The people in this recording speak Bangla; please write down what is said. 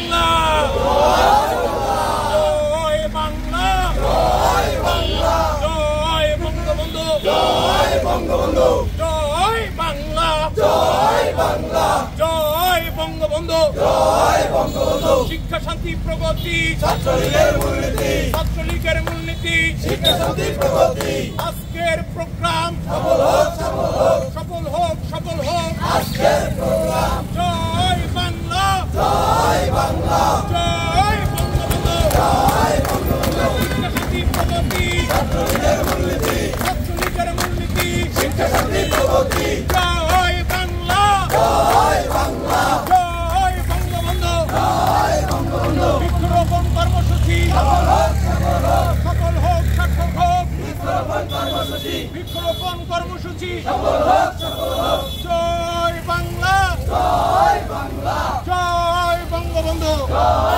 বাংলা, জয় বাংলা, জয় বাংলা, জয় বঙ্গবন্ধু, জয় বঙ্গবন্ধু, জয় বাংলা, জয় বাংলা, জয় বঙ্গবন্ধু, জয় বঙ্গবন্ধু। শিক্ষা শান্তি প্রগতি ছাত্রলীগের মূলনীতি, ছাত্রলীগের মূলনীতি, শিক্ষা শান্তি প্রগতি। আজকের প্রোগ্রাম সফল হোক, সফল হোক, সফল হোক, সফল হোক আজকের প্রোগ্রাম। জয় বাংলা, জয় বাংলা, জয় বঙ্গবন্ধু, জয় বঙ্গবন্ধু। শিক্ষা শান্তি প্রগতি ছাত্রলীগের মূলনীতি, ছাত্রলীগের মূলনীতি, শিক্ষা শান্তি প্রগতি। জয় বাংলা, জয় বাংলা, জয় বঙ্গবন্ধু, জয় বঙ্গবন্ধু। বৃক্ষরোপণ কর্মসূচি সফল হোক, সফল হোক, সফল হোক, সার্থক হোক। বৃক্ষরোপণ কর্মসূচি, বৃক্ষরোপণ কর্মসূচি সফল হোক, সফল হোক। জয় বাংলা, জয় বাংলা, জয় বঙ্গবন্ধু, জয়